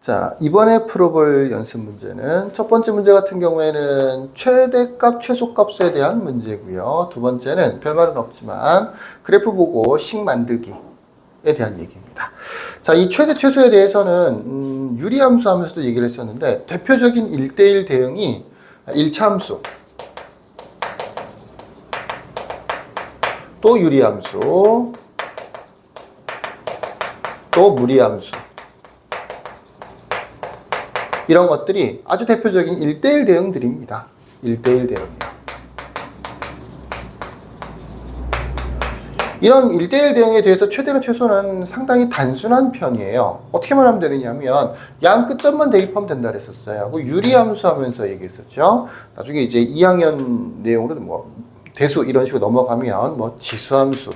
자, 이번에 풀어볼 연습 문제는 첫 번째 문제 같은 경우에는 최대값, 최소값에 대한 문제고요. 두 번째는 별말은 없지만 그래프 보고 식 만들기에 대한 얘기입니다. 자, 이 최대, 최소에 대해서는 유리함수 하면서도 얘기를 했었는데 대표적인 1대1 대응이 1차 함수, 또 유리함수, 또 무리함수, 이런 것들이 아주 대표적인 1대1 대응들입니다. 1대1 대응이요. 이런 1대1 대응에 대해서 최대나 최소는 상당히 단순한 편이에요. 어떻게 말하면 되느냐면 양 끝점만 대입하면 된다 그랬었어요. 그 유리함수 하면서 얘기했었죠. 나중에 이제 2학년 내용으로 뭐 대수 이런 식으로 넘어가면 뭐 지수함수,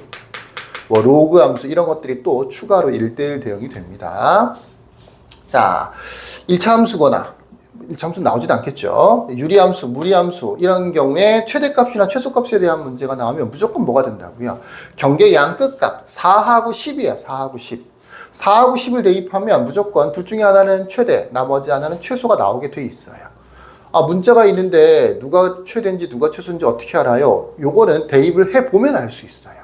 뭐 로그함수 이런 것들이 또 추가로 1대1 대응이 됩니다. 자, 1차 함수거나 1차 함수 나오지도 않겠죠. 유리함수, 무리함수 이런 경우에 최대값이나 최소값에 대한 문제가 나오면 무조건 뭐가 된다고요? 경계 양 끝값 4하고 10이에요. 4하고 10. 4하고 10을 대입하면 무조건 둘 중에 하나는 최대, 나머지 하나는 최소가 나오게 돼 있어요. 아, 문자가 있는데 누가 최대인지 누가 최소인지 어떻게 알아요? 요거는 대입을 해보면 알 수 있어요.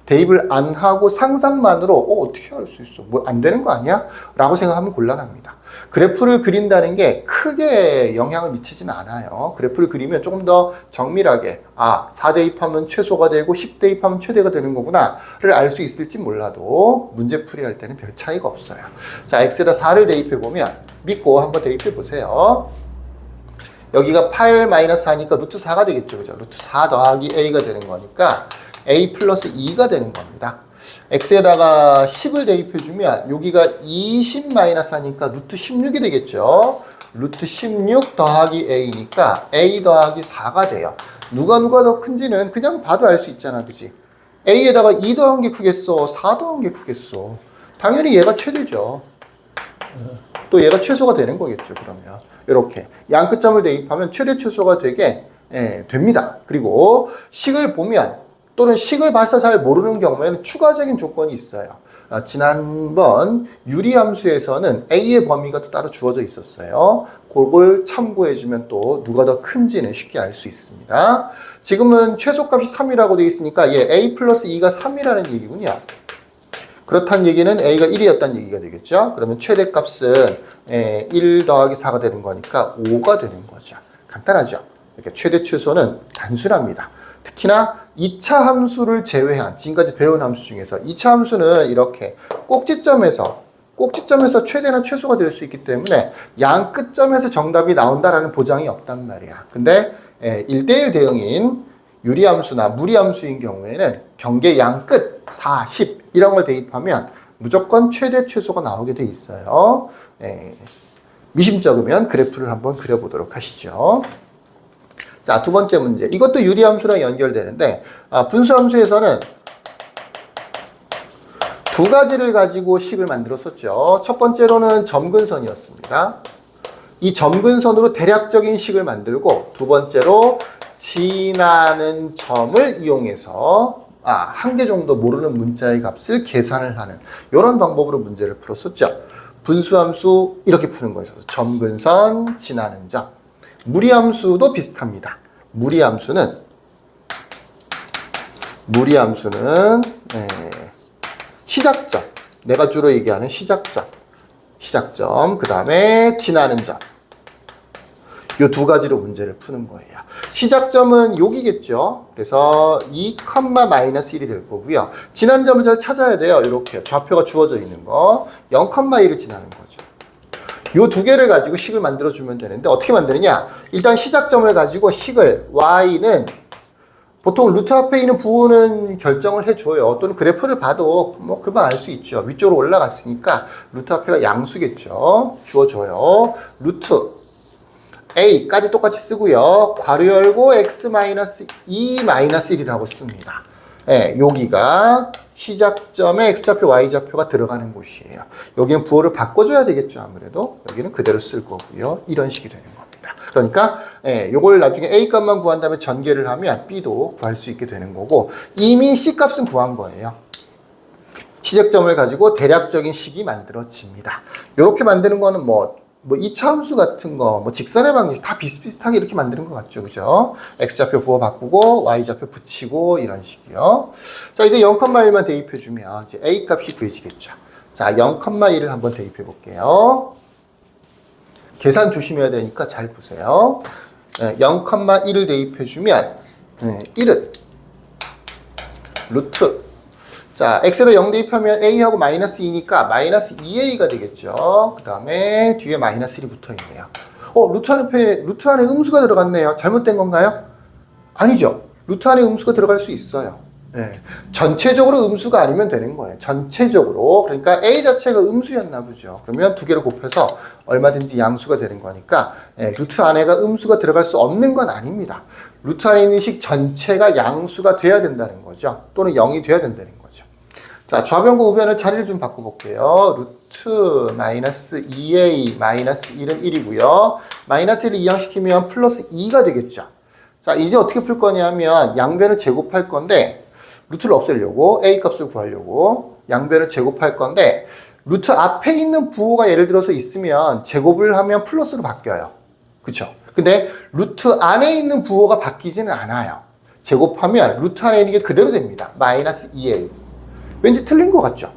대입을 안 하고 상상만으로 어떻게 알 수 있어? 뭐 안 되는 거 아니야? 라고 생각하면 곤란합니다. 그래프를 그린다는 게 크게 영향을 미치진 않아요. 그래프를 그리면 조금 더 정밀하게 4 대입하면 최소가 되고 10 대입하면 최대가 되는 거구나를 알 수 있을지 몰라도 문제풀이 할 때는 별 차이가 없어요. 자, x에다 4를 대입해 보면 믿고 한번 대입해 보세요. 여기가 8-4니까 루트 4가 되겠죠. 그죠? 루트 4 더하기 a가 되는 거니까 a 플러스 2가 되는 겁니다. x에다가 10을 대입해주면 여기가 20-4니까 루트 16이 되겠죠. 루트 16 더하기 a니까 a 더하기 4가 돼요. 누가 더 큰지는 그냥 봐도 알 수 있잖아. 그지? a에다가 2 더한 게 크겠어? 4 더한 게 크겠어? 당연히 얘가 최대죠. 또 얘가 최소가 되는 거겠죠. 그러면 이렇게 양 끝점을 대입하면 최대 최소가 되게 됩니다. 그리고 식을 보면 또는 식을 봐서 잘 모르는 경우에는 추가적인 조건이 있어요. 지난번 유리함수에서는 a의 범위가 또 따로 주어져 있었어요. 그걸 참고해주면 또 누가 더 큰지는 쉽게 알 수 있습니다. 지금은 최소값이 3이라고 되어 있으니까 얘 a 플러스 2가 3이라는 얘기군요. 그렇다는 얘기는 a가 1이었다는 얘기가 되겠죠. 그러면 최대값은 1 더하기 4가 되는 거니까 5가 되는 거죠. 간단하죠. 이렇게 최대 최소는 단순합니다. 특히나 2차 함수를 제외한 지금까지 배운 함수 중에서 2차 함수는 이렇게 꼭지점에서 최대나 최소가 될 수 있기 때문에 양 끝점에서 정답이 나온다라는 보장이 없단 말이야. 근데 1대1 대응인 유리함수나 무리함수인 경우에는 경계 양 끝 4, 10 이런 걸 대입하면 무조건 최대 최소가 나오게 돼 있어요. 미심쩍으면 그래프를 한번 그려보도록 하시죠. 자, 두 번째 문제. 이것도 유리함수랑 연결되는데 분수함수에서는 두 가지를 가지고 식을 만들었었죠. 첫 번째로는 점근선이었습니다. 이 점근선으로 대략적인 식을 만들고 두 번째로 지나는 점을 이용해서 한 개 정도 모르는 문자의 값을 계산을 하는 이런 방법으로 문제를 풀었었죠. 분수함수 이렇게 푸는 거였어요. 점근선, 지나는 점. 무리함수도 비슷합니다. 무리함수는 시작점, 내가 주로 얘기하는 시작점, 그 다음에 지나는 점. 이 두 가지로 문제를 푸는 거예요. 시작점은 여기겠죠. 그래서 2,-1이 될 거고요. 지난 점을 잘 찾아야 돼요. 이렇게 좌표가 주어져 있는 거 0,1을 지나는 거죠. 이 두 개를 가지고 식을 만들어주면 되는데 어떻게 만드느냐? 일단 시작점을 가지고 식을 y는 보통 루트 앞에 있는 부호는 결정을 해줘요. 또는 그래프를 봐도 뭐 금방 알 수 있죠. 위쪽으로 올라갔으니까 루트 앞에가 양수겠죠. 주어줘요. 루트 a까지 똑같이 쓰고요. 괄호 열고 x-2-1이라고 씁니다. 여기가 시작점에 x좌표, y좌표가 들어가는 곳이에요. 여기는 부호를 바꿔줘야 되겠죠. 아무래도 여기는 그대로 쓸 거고요. 이런 식이 되는 겁니다. 그러니까 요걸 나중에 a 값만 구한 다음에 전개를 하면 b도 구할 수 있게 되는 거고 이미 c 값은 구한 거예요. 시작점을 가지고 대략적인 식이 만들어집니다. 이렇게 만드는 거는 뭐 2차 함수 같은 거, 직선의 방식 다 비슷비슷하게 이렇게 만드는 것 같죠. 그죠? X좌표 부호 바꾸고, Y좌표 붙이고, 이런 식이요. 자, 이제 0,1만 대입해주면 이제 A 값이 구해지겠죠. 자, 0,1을 한번 대입해 볼게요. 계산 조심해야 되니까 잘 보세요. 0,1을 대입해주면 1은 루트. 자, x에다 0 대입하면 a하고 마이너스 2니까 마이너스 2a가 되겠죠. 그 다음에 뒤에 마이너스 1이 붙어 있네요. 루트 안에 음수가 들어갔네요. 잘못된 건가요? 아니죠. 루트 안에 음수가 들어갈 수 있어요. 네. 전체적으로 음수가 아니면 되는 거예요. 전체적으로. 그러니까 a 자체가 음수였나 보죠. 그러면 두 개를 곱해서 얼마든지 양수가 되는 거니까 루트 안에가 음수가 들어갈 수 없는 건 아닙니다. 루트 안에 있는 식 전체가 양수가 돼야 된다는 거죠. 또는 0이 돼야 된다는 거죠. 자, 좌변과 우변을 자리를 좀 바꿔볼게요. 루트 마이너스 2a 마이너스 1은 1이고요. 마이너스 1을 이항시키면 플러스 2가 되겠죠. 자, 이제 어떻게 풀 거냐면 양변을 제곱할 건데 루트를 없애려고 a 값을 구하려고 양변을 제곱할 건데 루트 앞에 있는 부호가 예를 들어서 있으면 제곱을 하면 플러스로 바뀌어요. 그쵸? 근데 루트 안에 있는 부호가 바뀌지는 않아요. 제곱하면 루트 안에 있는 게 그대로 됩니다. 마이너스 2a. 왠지 틀린 것 같죠?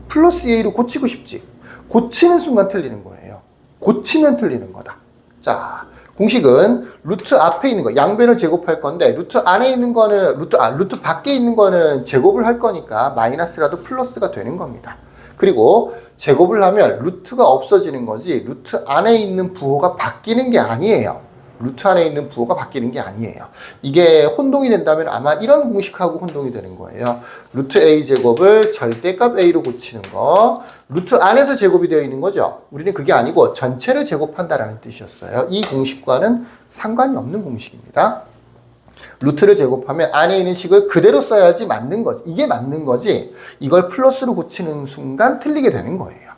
플러스 2a로 고치고 싶지. 고치는 순간 틀리는 거예요. 고치면 틀리는 거다. 자, 공식은 루트 앞에 있는 거, 양변을 제곱할 건데 루트 안에 있는 거는 루트 밖에 있는 거는 제곱을 할 거니까 마이너스라도 플러스가 되는 겁니다. 그리고 제곱을 하면 루트가 없어지는 거지 루트 안에 있는 부호가 바뀌는 게 아니에요. 루트 안에 있는 부호가 바뀌는 게 아니에요. 이게 혼동이 된다면 아마 이런 공식하고 혼동이 되는 거예요. 루트 a 제곱을 절대값 a로 고치는 거. 루트 안에서 제곱이 되어 있는 거죠. 우리는 그게 아니고 전체를 제곱한다라는 뜻이었어요. 이 공식과는 상관이 없는 공식입니다. 루트를 제곱하면 안에 있는 식을 그대로 써야지 맞는 거지. 이게 맞는 거지. 이걸 플러스로 고치는 순간 틀리게 되는 거예요.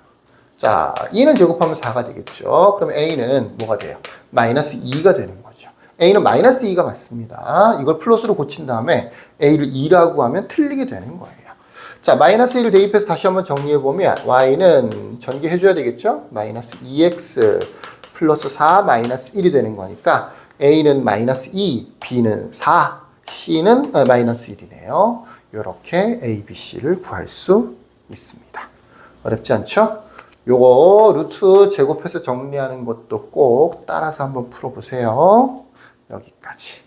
자, 2는 제곱하면 4가 되겠죠. 그럼 a는 뭐가 돼요? 마이너스 2가 되는 거죠. a는 마이너스 2가 맞습니다. 이걸 플러스로 고친 다음에 a를 2라고 하면 틀리게 되는 거예요. 자, 마이너스 1을 대입해서 다시 한번 정리해보면 y는 전개해줘야 되겠죠? 마이너스 2x 플러스 4 마이너스 1이 되는 거니까 a는 마이너스 2, b는 4, c는 마이너스 1이네요. 이렇게 a, b, c를 구할 수 있습니다. 어렵지 않죠? 요거 루트 제곱해서 정리하는 것도 꼭 따라서 한번 풀어보세요. 여기까지.